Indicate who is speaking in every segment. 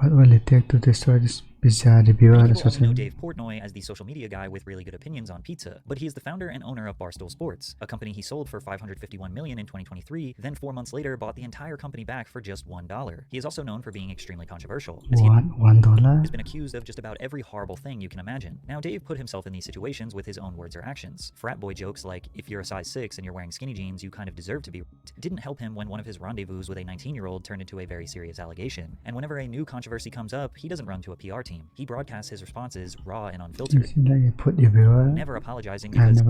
Speaker 1: What will it take to destroy this pizza reviewer?
Speaker 2: Many people only know Dave Portnoy as the social media guy with really good opinions on pizza, but he is the founder and owner of Barstool Sports, a company he sold for $551 million in 2023, then 4 months later bought the entire company back for just $1. He is also known for being extremely controversial, as he
Speaker 1: $1?
Speaker 2: has been accused of just about every horrible thing you can imagine. Now, Dave put himself in these situations with his own words or actions. Frat boy jokes like, if you're a size 6 and you're wearing skinny jeans, you kind of deserve to be raped, didn't help him when one of his rendezvous with a 19-year-old turned into a very serious allegation. And whenever a new controversy comes up, he doesn't run to a PR team. He broadcasts his responses raw and unfiltered, never apologizing because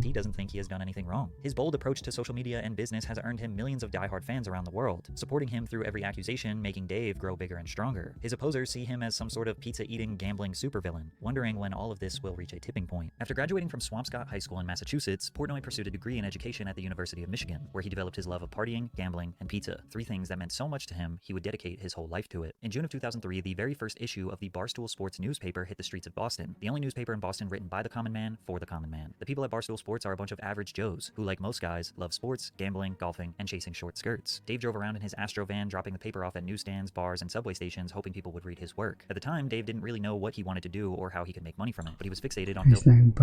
Speaker 2: he doesn't think he has done anything wrong. His bold approach to social media and business has earned him millions of diehard fans around the world, supporting him through every accusation, making Dave grow bigger and stronger. His opposers see him as some sort of pizza-eating, gambling supervillain, wondering when all of this will reach a tipping point. After graduating from Swampscott High School in Massachusetts, Portnoy pursued a degree in education at the University of Michigan, where he developed his love of partying, gambling, and pizza, 3 things that meant so much to him he would dedicate his whole life to it. In June of 2003, the very first issue of the Barstool Sports newspaper hit the streets of Boston, the only newspaper in Boston written by the common man for the common man. The people at Barstool Sports are a bunch of average Joes who, like most guys, love sports, gambling, golfing, and chasing short skirts. Dave drove around in his Astro van, dropping the paper off at newsstands, bars, and subway stations, hoping people would read his work. At the time, Dave didn't really know what he wanted to do or how he could make money from it, but he was fixated on building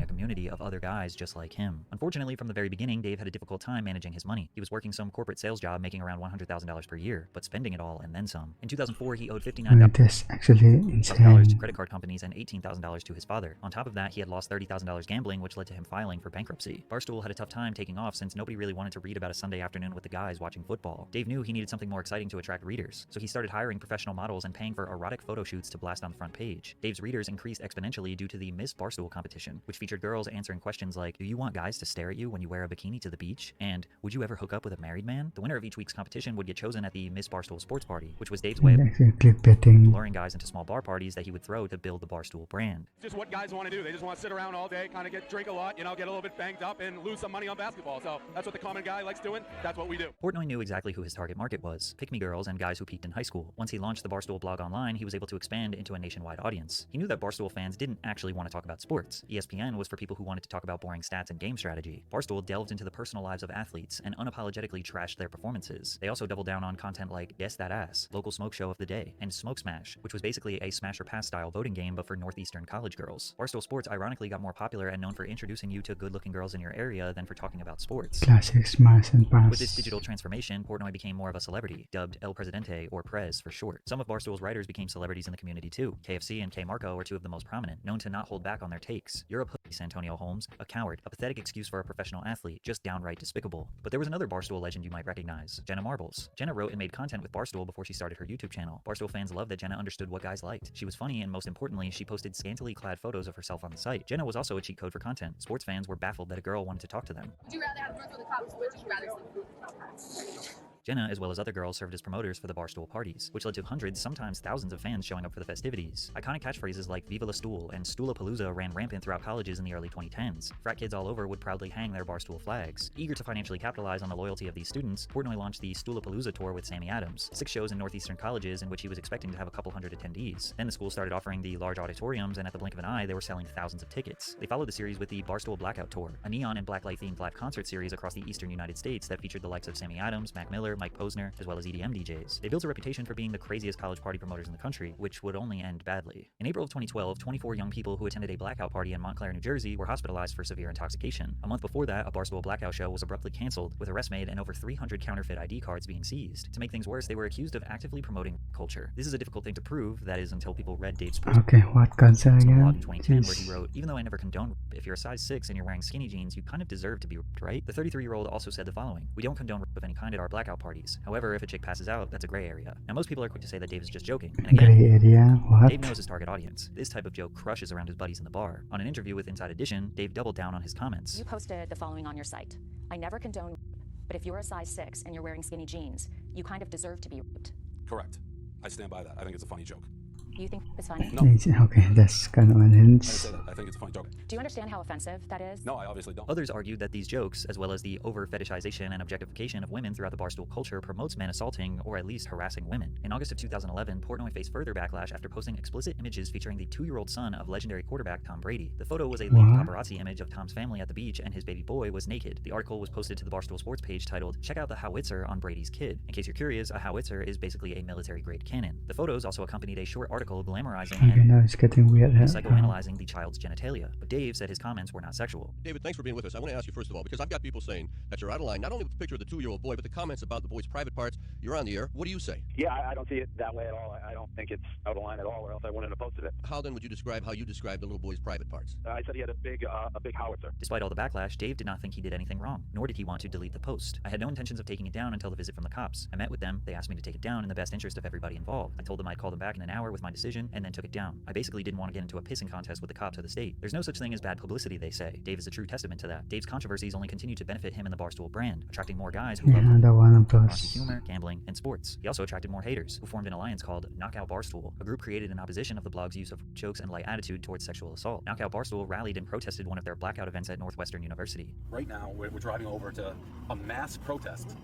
Speaker 2: a community of other guys just like him. Unfortunately, from the very beginning, Dave had a difficult time managing his money. He was working some corporate sales job making around $100,000 per year, but spending it all and then some. In 2004, he owed $59,000 to credit card companies and $18,000 to his father. On top of that, he had lost $30,000 gambling, which led to him filing for bankruptcy. Barstool had a tough time taking off since nobody really wanted to read about a Sunday afternoon with the guys watching football. Dave knew he needed something more exciting to attract readers, so he started hiring professional models and paying for erotic photo shoots to blast on the front page. Dave's readers increased exponentially due to the Miss Barstool competition, which featured girls answering questions like, do you want guys to stare at you when you wear a bikini to the beach? And would you ever hook up with a married man? The winner of each week's competition would get chosen at the Miss Barstool Sports Party, which was Dave's way of luring guys into small bar parties that he would throw to build the Barstool brand.
Speaker 3: Just what guys want to do. They just want to sit around all day, kind of drink a lot, get a little bit banged up and lose some money on basketball. So that's what the common guy likes doing. That's what we do.
Speaker 2: Portnoy knew exactly who his target market was, pick-me girls and guys who peaked in high school. Once he launched the Barstool blog online, he was able to expand into a nationwide audience. He knew that Barstool fans didn't actually want to talk about sports. ESPN was for people who wanted to talk about boring stats and game strategy. Barstool delved into the personal lives of athletes and unapologetically trashed their performances. They also doubled down on content like Guess That Ass, Local Smoke Show of the Day, and Smoke Smash, which was basically a smash or pass style voting game but for Northeastern college girls. Barstool Sports ironically got more popular and known for introducing you to good-looking girls in your area than for talking about sports.
Speaker 1: Classic smash and pass.
Speaker 2: With this digital transformation, Portnoy became more of a celebrity, dubbed El Presidente or Prez for short. Some of Barstool's writers became celebrities in the community too. KFC and K Marco are 2 of the most prominent, known to not hold back on their takes. You're a pussy, Santonio Holmes, a coward, a pathetic excuse for a professional athlete, just downright despicable. But there was another Barstool legend you might recognize, Jenna Marbles. Jenna wrote and made content with Barstool before she started her YouTube channel. Barstool fans loved that Jenna understood what guys liked. She was funny and most importantly, she posted scantily clad photos of herself on the site. Jenna was also a cheat code for content. Sports fans were baffled that a girl wanted to talk to them.
Speaker 4: Would you rather have birth with a cops, or would you rather sleep?
Speaker 2: Jenna, as well as other girls, served as promoters for the Barstool parties, which led to hundreds, sometimes thousands of fans showing up for the festivities. Iconic catchphrases like Viva la Stool and Stoolapalooza ran rampant throughout colleges in the early 2010s. Frat kids all over would proudly hang their Barstool flags. Eager to financially capitalize on the loyalty of these students, Portnoy launched the Stoolapalooza tour with Sammy Adams, 6 shows in Northeastern colleges in which he was expecting to have a couple hundred attendees. Then the school started offering the large auditoriums, and at the blink of an eye, they were selling thousands of tickets. They followed the series with the Barstool Blackout Tour, a neon and blacklight-themed live concert series across the eastern United States that featured the likes of Sammy Adams, Mac Miller, Mike Posner, as well as EDM DJs. They built a reputation for being the craziest college party promoters in the country, which would only end badly. In April of 2012, 24 young people who attended a blackout party in Montclair, New Jersey were hospitalized for severe intoxication. A month before that, a Barstool blackout show was abruptly canceled, with arrests made and over 300 counterfeit ID cards being seized. To make things worse, they were accused of actively promoting culture. This is a difficult thing to prove, that is until people read Dave's blog
Speaker 1: Okay, what concern again?
Speaker 2: in 2010 where he wrote, even though I never condone rape, if you're a size 6 and you're wearing skinny jeans, you kind of deserve to be raped, right? The 33-year-old also said the following: we don't condone rape of any kind at our blackout parties. However, if a chick passes out, that's a gray area. Now, most people are quick to say that Dave is just joking. And again,
Speaker 1: Gray area? What?
Speaker 2: Dave knows his target audience. This type of joke crushes around his buddies in the bar. On an interview with Inside Edition, Dave doubled down on his comments.
Speaker 5: You posted the following on your site: I never condone rape, but if you're a size 6 and you're wearing skinny jeans, you kind of deserve to be raped.
Speaker 6: Correct. I stand by that. I think it's a funny joke.
Speaker 5: You think it's funny?
Speaker 3: No.
Speaker 1: Okay, that's kind of an
Speaker 3: I
Speaker 1: hint.
Speaker 3: didn't say that. I think it's a funny joke.
Speaker 5: Do you understand how offensive that is?
Speaker 3: No, I obviously don't.
Speaker 2: Others argued that these jokes, as well as the over-fetishization and objectification of women throughout the Barstool culture, promotes men assaulting or at least harassing women. In August of 2011, Portnoy faced further backlash after posting explicit images featuring the 2-year-old son of legendary quarterback Tom Brady. The photo was a leaked paparazzi image of Tom's family at the beach, and his baby boy was naked. The article was posted to the Barstool Sports page titled, "Check out the howitzer on Brady's kid." In case you're curious, a howitzer is basically a military-grade cannon. The photos also accompanied a short article glamorizing
Speaker 1: Okay,
Speaker 2: and
Speaker 1: now it's getting weird here.
Speaker 2: psychoanalyzing the child's genitalia, but Dave said his comments were not sexual.
Speaker 6: David, thanks for being with us. I want to ask you first of all, because I've got people saying that you're out of line, not only with the picture of the 2-year-old boy, but the comments about the boy's private parts. You're on the air. What do you say?
Speaker 7: Yeah, I don't see it that way at all. I don't think it's out of line at all, or else I wouldn't have posted it.
Speaker 6: How then would you describe how you describe the little boy's private parts?
Speaker 7: I said he had a big howitzer.
Speaker 2: Despite all the backlash, Dave did not think he did anything wrong, nor did he want to delete the post. I had no intentions of taking it down until the visit from the cops. I met with them, they asked me to take it down in the best interest of everybody involved. I told them I'd call them back in an hour with my decision, and then took it down. I basically didn't want to get into a pissing contest with the cops or the state. There's no such thing as bad publicity, they say. Dave is a true testament to that. Dave's controversies only continue to benefit him and the Barstool brand, attracting more guys who love
Speaker 1: Another one of
Speaker 2: raunchy
Speaker 1: those.
Speaker 2: humor, gambling, and sports. He also attracted more haters, who formed an alliance called Knockout Barstool, a group created in opposition of the blog's use of jokes and light attitude towards sexual assault. Knockout Barstool rallied and protested one of their blackout events at Northwestern University.
Speaker 3: Right now, we're driving over to a mass protest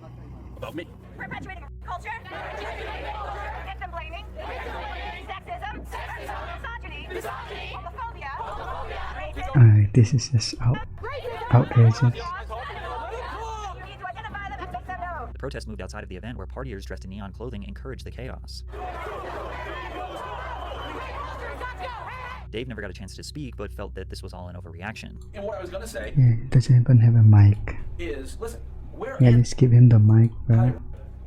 Speaker 3: about me.
Speaker 8: Perpetuating culture, victim blaming, sexism, misogyny, homophobia, racism.
Speaker 1: This is just outrageous.
Speaker 8: You need to identify them and make them known.
Speaker 2: The protest moved outside of the event where partiers dressed in neon clothing encouraged the chaos. Dave never got a chance to speak, but felt that this was all an overreaction.
Speaker 3: And what I was going to say
Speaker 1: Yeah, he doesn't even have a mic.
Speaker 3: is, listen, we're
Speaker 1: Yeah,
Speaker 3: in
Speaker 1: just give him the mic, bro.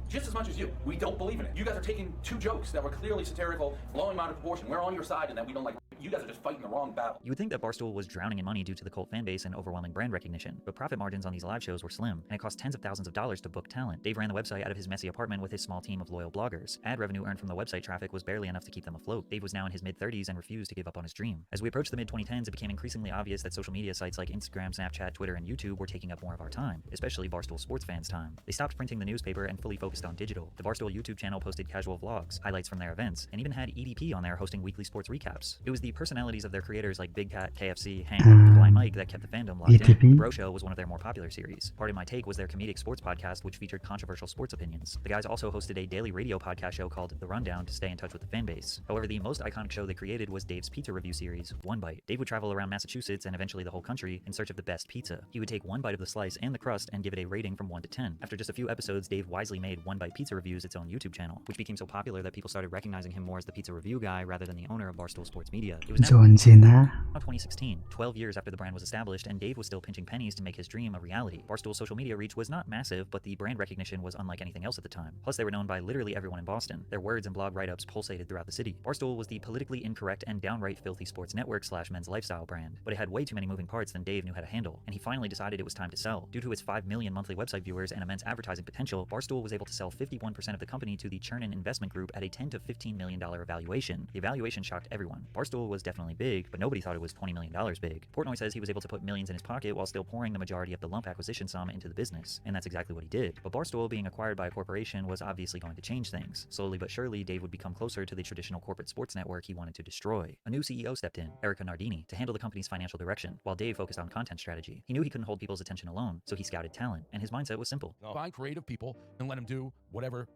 Speaker 3: just as much as you. We don't believe in it. You guys are taking 2 jokes that were clearly satirical, blowing them out of proportion. We're on your side in that we don't like. You guys are just fighting the wrong battle.
Speaker 2: You would think that Barstool was drowning in money due to the cult fanbase and overwhelming brand recognition, but profit margins on these live shows were slim, and it cost tens of thousands of dollars to book talent. Dave ran the website out of his messy apartment with his small team of loyal bloggers. Ad revenue earned from the website traffic was barely enough to keep them afloat. Dave was now in his mid-30s and refused to give up on his dream. As we approached the mid-2010s, it became increasingly obvious that social media sites like Instagram, Snapchat, Twitter, and YouTube were taking up more of our time, especially Barstool sports fans' time. They stopped printing the newspaper and fully focused on digital. The Barstool YouTube channel posted casual vlogs, highlights from their events, and even had EDP on there hosting weekly sports recaps. It was the personalities of their creators like Big Cat, KFC, Hank, and Blind Mike that kept the fandom locked in.
Speaker 1: EDP?
Speaker 2: The Bro Show was one of their more popular series. Part of My Take was their comedic sports podcast, which featured controversial sports opinions. The guys also hosted a daily radio podcast show called The Rundown to stay in touch with the fanbase. However, the most iconic show they created was Dave's pizza review series, One Bite. Dave would travel around Massachusetts and eventually the whole country in search of the best pizza. He would take one bite of the slice and the crust and give it a rating from 1 to 10. After just a few episodes, Dave wisely made One Bite Pizza Reviews its own YouTube channel, which became so popular that people started recognizing him more as the pizza review guy rather than the owner of Barstool Sports Media. It was now
Speaker 1: John Cena.
Speaker 2: 2016, 12 years after the brand was established, and Dave was still pinching pennies to make his dream a reality. Barstool's social media reach was not massive, but the brand recognition was unlike anything else at the time. Plus, they were known by literally everyone in Boston. Their words and blog write-ups pulsated throughout the city. Barstool was the politically incorrect and downright filthy sports network / men's lifestyle brand, but it had way too many moving parts than Dave knew how to handle, and he finally decided it was time to sell. Due to its 5 million monthly website viewers and immense advertising potential, Barstool was able to sell 51% of the company to the Chernin investment group at a $10 to $15 million valuation. The valuation shocked everyone. Barstool was definitely big, but nobody thought it was $20 million big. Portnoy says he was able to put millions in his pocket while still pouring the majority of the lump acquisition sum into the business, and that's exactly what he did. But Barstool being acquired by a corporation was obviously going to change things. Slowly but surely, Dave would become closer to the traditional corporate sports network he wanted to destroy. A new CEO stepped in, Erica Nardini, to handle the company's financial direction, while Dave focused on content strategy. He knew he couldn't hold people's attention alone, so he scouted talent, and his mindset was simple.
Speaker 3: Find creative people and let them do whatever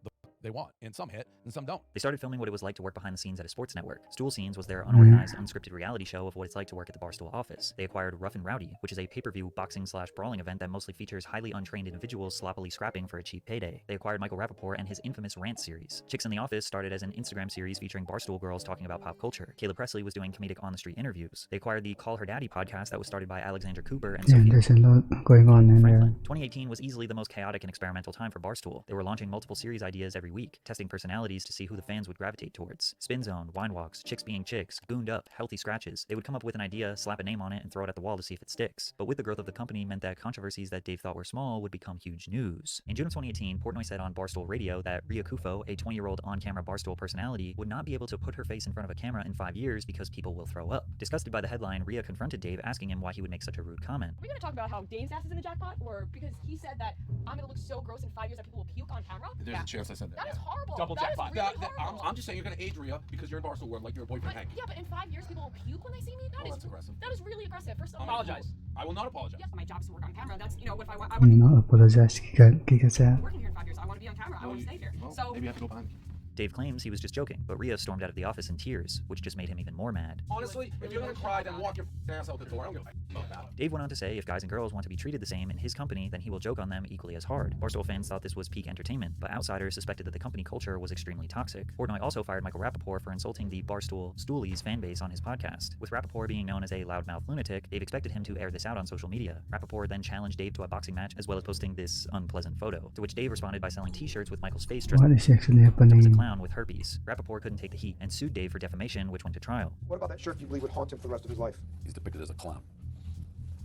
Speaker 3: they want, and some hit and some don't.
Speaker 2: They started filming what it was like to work behind the scenes at a sports network. Stool Scenes was their unorganized, unscripted reality show of what it's like to work at the Barstool office. They acquired Rough and Rowdy, which is a pay-per-view boxing / brawling event that mostly features highly untrained individuals sloppily scrapping for a cheap payday. They acquired Michael Rappaport and his infamous rant series. Chicks in the Office started as an Instagram series featuring Barstool girls talking about pop culture. Caleb Presley was doing comedic on-the-street interviews. They acquired the Call Her Daddy podcast that was started by Alexandra Cooper and
Speaker 1: Yeah,
Speaker 2: Sophia
Speaker 1: there's a lot going on in there.
Speaker 2: Franklin. 2018 was easily the most chaotic and experimental time for Barstool. They were launching multiple series ideas every week, testing personalities to see who the fans would gravitate towards. Spin Zone, Wine Walks, Chicks Being Chicks, Gooned Up, Healthy Scratches. They would come up with an idea, slap a name on it, and throw it at the wall to see if it sticks. But with the growth of the company meant that controversies that Dave thought were small would become huge news. In June of 2018, Portnoy said on Barstool Radio that Rhea Kufo, a 20-year-old on-camera Barstool personality, would not be able to put her face in front of a camera in 5 years because people will throw up. Disgusted by the headline, Rhea confronted Dave, asking him why he would make such a rude comment.
Speaker 4: Are we going to talk about how Dave's ass is in the jackpot, or because he said that I'm going to look so gross in 5 years that people will puke on camera?
Speaker 3: There's a chance I said that.
Speaker 4: That is horrible.
Speaker 3: Double
Speaker 4: That is
Speaker 3: jackpot.
Speaker 4: really horrible.
Speaker 3: I'm just saying you're going to age Rhea because you're in Barstool World like your boyfriend Hank.
Speaker 4: Yeah, but in 5 years, people will puke when they see me.
Speaker 3: That's aggressive.
Speaker 4: That is really aggressive. First of all,
Speaker 3: Apologize. I will not apologize.
Speaker 4: Yes, my job is to work on camera. That's, you know, if I want
Speaker 1: apologize kika
Speaker 4: working here in 5 years, I want to be on camera. I want to stay here.
Speaker 3: Well,
Speaker 4: So
Speaker 3: maybe you have to go behind.
Speaker 2: Dave claims he was just joking, but Rhea stormed out of the office in tears, which just made him even more mad.
Speaker 3: Honestly, if you're going to cry, then walk your ass out the door. I don't give a about that.
Speaker 2: Dave went on to say if guys and girls want to be treated the same in his company, then he will joke on them equally as hard. Barstool fans thought this was peak entertainment, but outsiders suspected that the company culture was extremely toxic. Portnoy also fired Michael Rappaport for insulting the Barstool Stoolies fan base on his podcast. With Rappaport being known as a loudmouth lunatic, Dave expected him to air this out on social media. Rappaport then challenged Dave to a boxing match, as well as posting this unpleasant photo, to which Dave responded by selling t-shirts with Michael's face dressed
Speaker 1: What is actually
Speaker 2: as a
Speaker 1: happening?
Speaker 2: clown with herpes. Rappaport couldn't take the heat and sued Dave for defamation, which went to trial.
Speaker 9: What about that shirt you believe would haunt him for the rest of his life?
Speaker 10: He's depicted as a clown.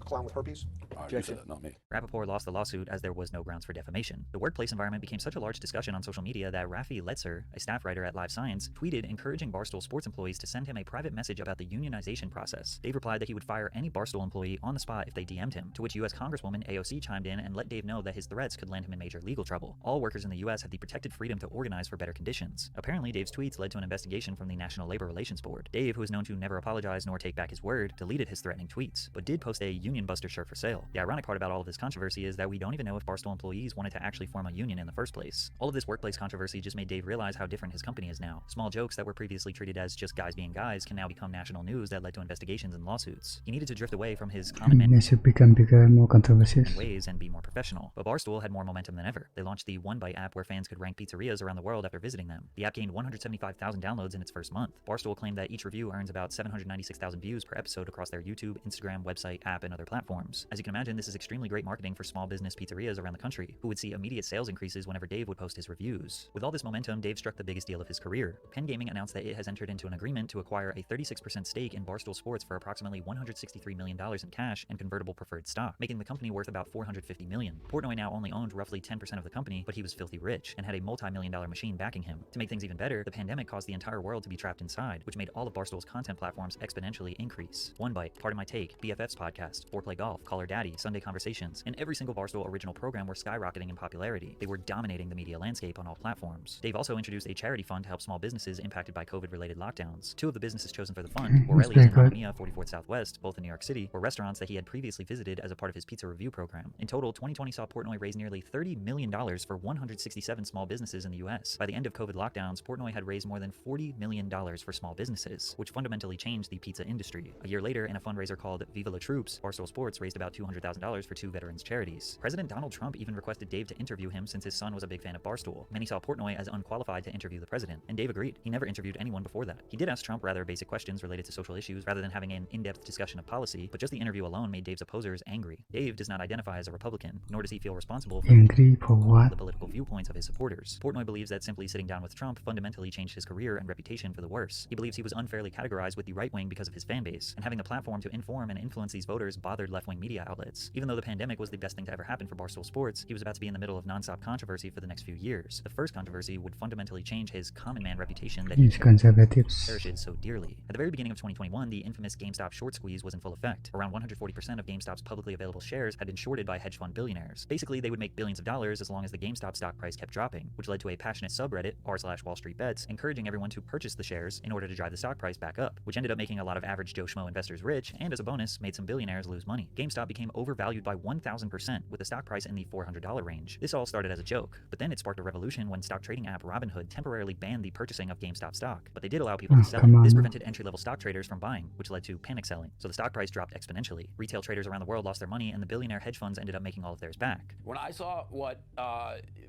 Speaker 9: A clown with herpes?
Speaker 10: You said that, not me.
Speaker 2: Rappaport lost the lawsuit as there was no grounds for defamation. The workplace environment became such a large discussion on social media that Rafi Letzer, a staff writer at Live Science, tweeted encouraging Barstool sports employees to send him a private message about the unionization process. Dave replied that he would fire any Barstool employee on the spot if they DM'd him, to which U.S. Congresswoman AOC chimed in and let Dave know that his threats could land him in major legal trouble. All workers in the U.S. have the protected freedom to organize for better conditions. Apparently, Dave's tweets led to an investigation from the National Labor Relations Board. Dave, who is known to never apologize nor take back his word, deleted his threatening tweets, but did post a Union Buster shirt for sale. The ironic part about all of this controversy is that we don't even know if Barstool employees wanted to actually form a union in the first place. All of this workplace controversy just made Dave realize how different his company is now. Small jokes that were previously treated as just guys being guys can now become national news that led to investigations and lawsuits. He needed to drift away from his common man
Speaker 1: There should become bigger, more controversies.
Speaker 2: ways and be more professional. But Barstool had more momentum than ever. They launched the One Bite app where fans could rank pizzerias around the world after visiting them. The app gained 175,000 downloads in its first month. Barstool claimed that each review earns about 796,000 views per episode across their YouTube, Instagram, website, app, and other platforms. As you can imagine, this is extremely great marketing for small business pizzerias around the country, who would see immediate sales increases whenever Dave would post his reviews. With all this momentum, Dave struck the biggest deal of his career. Penn Gaming announced that it has entered into an agreement to acquire a 36% stake in Barstool Sports for approximately $163 million in cash and convertible preferred stock, making the company worth about $450 million. Portnoy now only owned roughly 10% of the company, but he was filthy rich and had a multi-million-dollar machine backing him. To make things even better, the pandemic caused the entire world to be trapped inside, which made all of Barstool's content platforms exponentially increase. One Bite, Part of My Take, BFF's podcast, Foreplay Golf, Call Her Daddy, Sunday Conversations, and every single Barstool original program were skyrocketing in popularity. They were dominating the media landscape on all platforms. Dave also introduced a charity fund to help small businesses impacted by COVID-related lockdowns. Two of the businesses chosen for the fund, Borelli's and Mamma Mia 44th Southwest, both in New York City, were restaurants that he had previously visited as a part of his pizza review program. In total, 2020 saw Portnoy raise nearly $30 million for 167 small businesses in the U.S. By the end of COVID lockdowns, Portnoy had raised more than $40 million for small businesses, which fundamentally changed the pizza industry. A year later, in a fundraiser called Viva La Troops, Barstool Sports raised about $200,000 for two veterans charities. President Donald Trump even requested Dave to interview him since his son was a big fan of Barstool. Many saw Portnoy as unqualified to interview the president, and Dave agreed. He never interviewed anyone before that. He did ask Trump rather basic questions related to social issues rather than having an in-depth discussion of policy, but just the interview alone made Dave's opposers angry. Dave does not identify as a Republican, nor does he feel responsible for
Speaker 1: Angry for what?
Speaker 2: the political viewpoints of his supporters. Portnoy believes that simply sitting down with Trump fundamentally changed his career and reputation for the worse. He believes he was unfairly categorized with the right wing because of his fan base, and having the platform to inform and influence these voters bothered left-wing media outlets. Even though the pandemic was the best thing to ever happen for Barstool Sports, he was about to be in the middle of nonstop controversy for the next few years. The first controversy would fundamentally change his common man reputation that he
Speaker 1: These conservatives.
Speaker 2: cherishes so dearly. At the very beginning of 2021, the infamous GameStop short squeeze was in full effect. Around 140% of GameStop's publicly available shares had been shorted by hedge fund billionaires. Basically, they would make billions of dollars as long as the GameStop stock price kept dropping, which led to a passionate subreddit, r/Wall Street Bets, encouraging everyone to purchase the shares in order to drive the stock price back up, which ended up making a lot of average Joe Schmo investors rich, and as a bonus, made some billionaires lose money. GameStop became overvalued by 1,000%, with the stock price in the $400 range. This all started as a joke, but then it sparked a revolution when stock trading app Robinhood temporarily banned the purchasing of GameStop stock, but they did allow people to sell it. This prevented entry-level stock traders from buying, which led to panic selling, so the stock price dropped exponentially. Retail traders around the world lost their money, and the billionaire hedge funds ended up making all of theirs back.
Speaker 10: When I saw what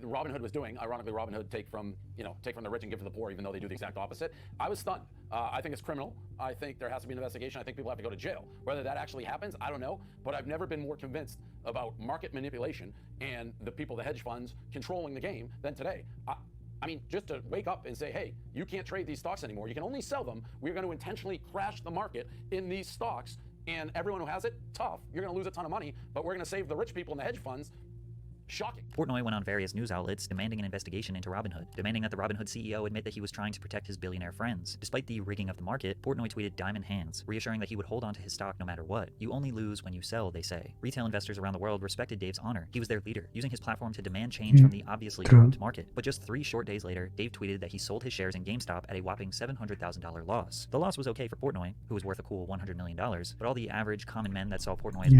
Speaker 10: Robinhood was doing, ironically, Robinhood take from the rich and give to the poor, even though they do the exact opposite, I was stunned. I think it's criminal. I think there has to be an investigation. I think people have to go to jail. Whether that actually happens, I don't know, but I've never been more convinced about market manipulation and the people, the hedge funds, controlling the game than today. I mean, just to wake up and say, hey, you can't trade these stocks anymore. You can only sell them. We're going to intentionally crash the market in these stocks, and everyone who has it, tough. You're going to lose a ton of money, but we're going to save the rich people and the hedge funds. Shocking.
Speaker 2: Portnoy went on various news outlets demanding an investigation into Robinhood, demanding that the Robinhood CEO admit that he was trying to protect his billionaire friends. Despite the rigging of the market, Portnoy tweeted diamond hands, reassuring that he would hold on to his stock no matter what. You only lose when you sell, they say. Retail investors around the world respected Dave's honor. He was their leader, using his platform to demand change from the obviously corrupt market. But just 3 short days later, Dave tweeted that he sold his shares in GameStop at a whopping $700,000 loss. The loss was okay for Portnoy, who was worth a cool $100 million, but all the average common men that saw Portnoy as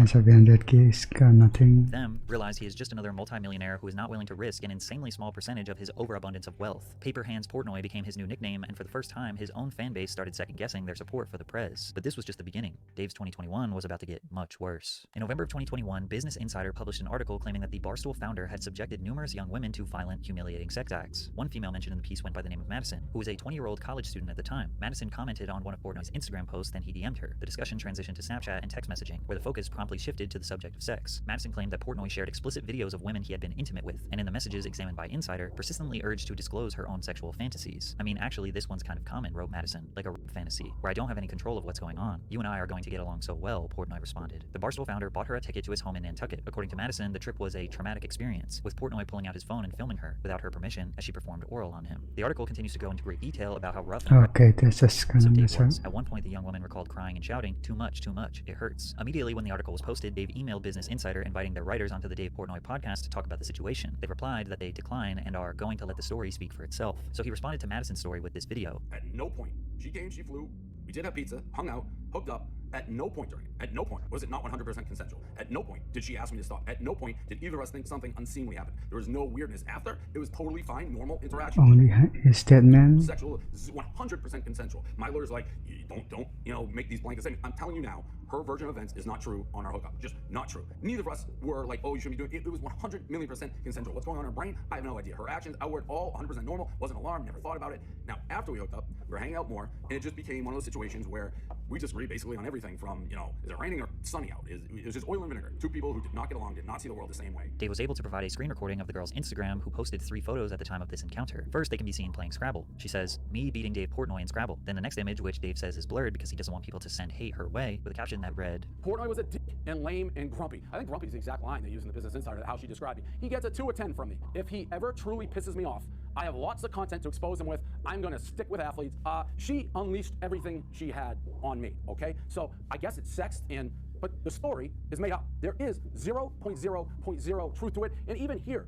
Speaker 1: nothing.
Speaker 2: them realize he is just another multimillionaire who is not willing to risk an insanely small percentage of his overabundance of wealth. Paper Hands Portnoy became his new nickname, and for the first time, his own fan base started second-guessing their support for the prez. But this was just the beginning. Dave's 2021 was about to get much worse. In November of 2021, Business Insider published an article claiming that the Barstool founder had subjected numerous young women to violent, humiliating sex acts. One female mentioned in the piece went by the name of Madison, who was a 20-year-old college student at the time. Madison commented on one of Portnoy's Instagram posts, then he DM'd her. The discussion transitioned to Snapchat and text messaging, where the focus promptly shifted to the subject of sex. Madison claimed that Portnoy shared explicit videos of women he had been intimate with, and in the messages examined by Insider, persistently urged to disclose her own sexual fantasies. I mean, actually, this one's kind of common, wrote Madison, like a fantasy, where I don't have any control of what's going on. You and I are going to get along so well, Portnoy responded. The Barstool founder bought her a ticket to his home in Nantucket. According to Madison, the trip was a traumatic experience, with Portnoy pulling out his phone and filming her without her permission as she performed oral on him. The article continues to go into great detail about how rough and
Speaker 1: this is kind of
Speaker 2: Dave was. At one point, the young woman recalled crying and shouting, too much, it hurts. Immediately when the article was posted, Dave emailed Business Insider inviting their writers onto the Dave Portnoy podcast to talk about the situation. They replied that they decline and are going to let the story speak for itself. So he responded to Madison's story with this video.
Speaker 10: At no point. She came, she flew. We did have pizza, hung out, hooked up. At no point during it. At no point was it not 100% consensual. At no point did she ask me to stop. At no point did either of us think something unseemly happened. There was no weirdness after. It was totally fine, normal interaction.
Speaker 1: Only his statement.
Speaker 10: Sexual, 100% consensual. My lawyer's like, don't, make these blanket statements. I'm telling you now, her version of events is not true on our hookup. Just not true. Neither of us were like, oh, you shouldn't be doing it. It was 100,000,000% consensual. What's going on in her brain? I have no idea. Her actions, outward, all 100% normal. Wasn't alarmed, never thought about it. Now, after we hooked up, we were hanging out more, and it just became one of those situations where we just agreed basically on everything from, is it raining or sunny out? It was just oil and vinegar. 2 people who did not get along, did not see the world the same way.
Speaker 2: Dave was able to provide a screen recording of the girl's Instagram, who posted 3 photos at the time of this encounter. First, they can be seen playing Scrabble. She says, me beating Dave Portnoy in Scrabble. Then the next image, which Dave says is blurred because he doesn't want people to send hate her way, with a caption that read,
Speaker 10: Portnoy was a dick and lame and grumpy. I think grumpy is the exact line they use in the Business Insider, how she described me. He gets a 2 or 10 from me. If he ever truly pisses me off, I have lots of content to expose him with. I'm gonna stick with athletes. She unleashed everything she had on me, okay? So I guess it's sexed but the story is made up. There is 0.0.0 truth to it. And even here,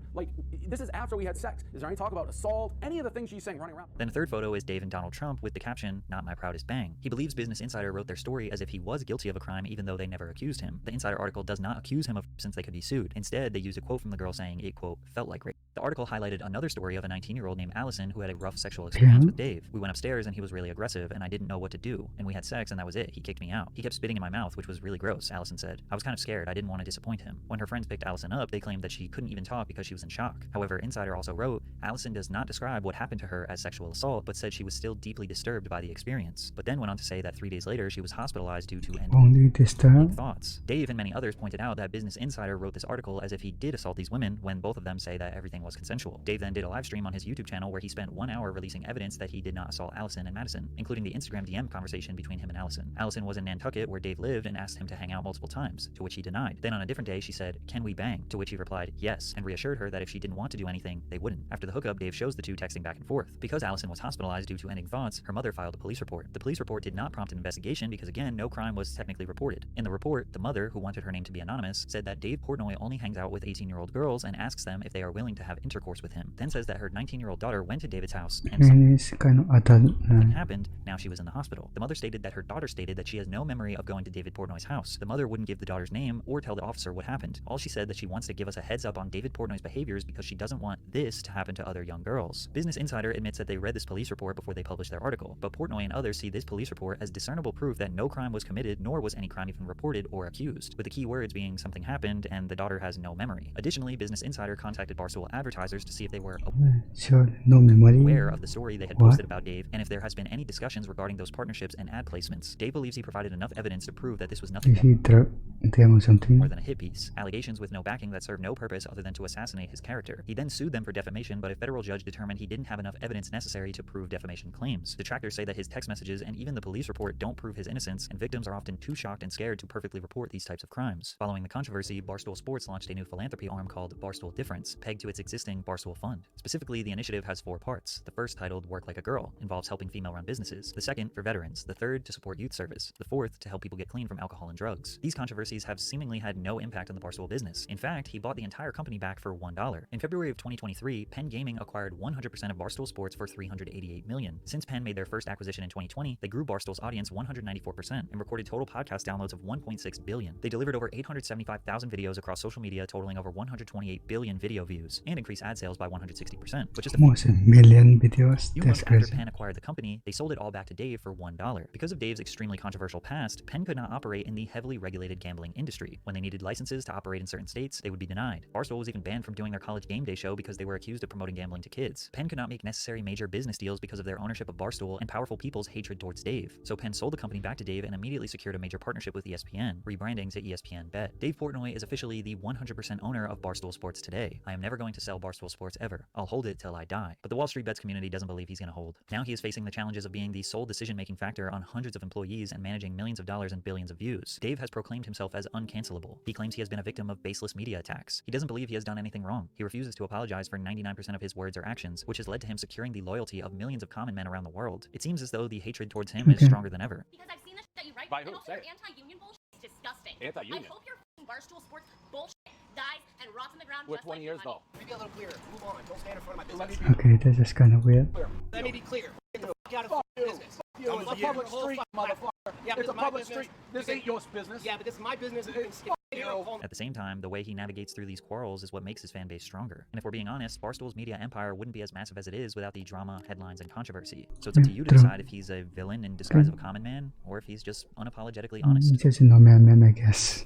Speaker 10: this is after we had sex. Is there any talk about assault? Any of the things she's saying running around?
Speaker 2: Then a third photo is Dave and Donald Trump with the caption, not my proudest bang. He believes Business Insider wrote their story as if he was guilty of a crime even though they never accused him. The Insider article does not accuse him of since they could be sued. Instead, they use a quote from the girl saying it, quote, felt like rape. The article highlighted another story of a 19-year-old named Allison who had a rough sexual experience with Dave. We went upstairs and he was really aggressive and I didn't know what to do. And we had sex and that was it. He kicked me out. He kept spitting in my mouth, which was really gross, Allison said. I was kind of scared. I didn't want to disappoint him. When her friends picked Allison up, they claimed that she couldn't even talk because she was in shock. However, Insider also wrote, Allison does not describe what happened to her as sexual assault, but said she was still deeply disturbed by the experience. But then went on to say that 3 days later, she was hospitalized due to
Speaker 1: only disturbed
Speaker 2: thoughts. Dave and many others pointed out that Business Insider wrote this article as if he did assault these women when both of them say that everything was consensual. Dave then did a live stream on his YouTube channel where he spent 1 hour releasing evidence that he did not assault Allison and Madison, including the Instagram DM conversation between him and Allison. Allison was in Nantucket where Dave lived and asked him to hang out multiple times, to which he denied. Then on a different day, she said, can we bang? To which he replied, yes, and reassured her that if she didn't want to do anything, they wouldn't. After the hookup, Dave shows the two texting back and forth. Because Allison was hospitalized due to ending thoughts, her mother filed a police report. The police report did not prompt an investigation because, again, no crime was technically reported. In the report, the mother, who wanted her name to be anonymous, said that Dave Portnoy only hangs out with 18-year-old girls and asks them if they are willing to have intercourse with him. Then says that her 19-year-old daughter went to David's house and
Speaker 1: something kind of adult
Speaker 2: happened. Now she was in the hospital. The mother stated that her daughter stated that she has no memory of going to David Portnoy's house. The mother wouldn't give the daughter's name or tell the officer what happened. All she said that she wants to give us a heads up on David Portnoy's behaviors because she doesn't want this to happen to other young girls. Business Insider admits that they read this police report before they published their article, but Portnoy and others see this police report as discernible proof that no crime was committed nor was any crime even reported or accused, with the key words being something happened and the daughter has no memory. Additionally, Business Insider contacted Barstool advertisers to see if they were
Speaker 1: Sure, no memory.
Speaker 2: aware of the story they had
Speaker 1: What?
Speaker 2: posted about Dave and if there has been any discussions regarding those partnerships and ad placements. Dave believes he provided enough evidence to prove that this was nothing
Speaker 1: Is he drug them or something?
Speaker 2: more than a hit piece, allegations with no backing that serve no purpose other than to assassinate his character. He then sued them for defamation, but a federal judge determined he didn't have enough evidence necessary to prove defamation claims. Detractors say that his text messages and even the police report don't prove his innocence, and victims are often too shocked and scared to perfectly report these types of crimes. Following the controversy, Barstool Sports launched a new philanthropy arm called Barstool Difference, pegged to its existing Barstool Fund. Specifically, the initiative has 4 parts. The first, titled Work Like a Girl, involves helping female-run businesses. The second, for veterans. The third, to support youth service. The fourth, to help people get clean from alcohol and drugs. These controversies have seemingly had no impact on the Barstool business. In fact, he bought the entire company back for $1. In February of 2023, Penn Gaming acquired 100% of Barstool Sports for $388 million. Since Penn made their first acquisition in 2020, they grew Barstool's audience 194% and recorded total podcast downloads of 1.6 billion. They delivered over 875,000 videos across social media, totaling over 128 billion video views, and increased ad sales by 160%. But just a
Speaker 1: Almost a million videos.
Speaker 2: few
Speaker 1: That's
Speaker 2: months after
Speaker 1: crazy.
Speaker 2: Penn acquired the company, they sold it all back to Dave for $1. Because of Dave's extremely controversial past, Penn could not operate in the heavily regulated gambling industry. When they needed licenses to operate in certain states, they would be denied. Barstool was even banned from doing their college game day show because they were accused of promoting gambling to kids. Penn could not make necessary major business deals because of their ownership of Barstool and powerful people's hatred towards Dave. So Penn sold the company back to Dave and immediately secured a major partnership with ESPN, rebranding to ESPN Bet. Dave Portnoy is officially the 100% owner of Barstool Sports today. I am never going to sell Barstool Sports ever. I'll hold it till I die. But the Wall Street Bets community doesn't believe he's going to hold. Now he is facing the challenges of being the sole decision-making factor on hundreds of employees and managing millions of dollars and billions of views. Dave has proclaimed himself as uncancelable. He claims he has been a victim of baseless media attacks. He doesn't believe he has done anything wrong. He refuses to apologize for 99% of his words or actions, which has led to him securing the loyalty of millions of common men around the world. It seems as though the hatred towards him is stronger than ever.
Speaker 4: Because I've seen the shit that you write.
Speaker 10: By
Speaker 4: and
Speaker 10: who?
Speaker 4: also
Speaker 10: Say
Speaker 4: your
Speaker 10: it.
Speaker 4: anti-union bullshit is disgusting.
Speaker 10: Anti-union?
Speaker 4: I hope your f***ing Barstool Sports bullshit dies and rots in the ground.
Speaker 10: We're
Speaker 4: just
Speaker 10: 20
Speaker 4: like
Speaker 10: years
Speaker 4: your money.
Speaker 10: though.
Speaker 9: Maybe a little clearer. Move on. Don't stand in front of my
Speaker 10: Let me
Speaker 9: business.
Speaker 10: be
Speaker 1: Okay, this is kind of weird.
Speaker 10: clear.
Speaker 9: Let me be clear. Get the fuck out of
Speaker 10: Fuck you.
Speaker 9: business.
Speaker 10: It's a public street, motherfucker.
Speaker 9: Yeah, but
Speaker 10: It's a
Speaker 9: my
Speaker 10: public
Speaker 9: business.
Speaker 10: street. This
Speaker 9: You
Speaker 10: ain't your business.
Speaker 9: Yeah, but this is my business. You can skip
Speaker 10: you.
Speaker 2: At the same time, the way he navigates through these quarrels is what makes his fan base stronger. And if we're being honest, Barstool's media empire wouldn't be as massive as it is without the drama, headlines, and controversy. So it's up to you to
Speaker 1: True.
Speaker 2: decide if he's a villain in disguise of a common man, or if he's just unapologetically honest.
Speaker 1: Just a normal man, I guess.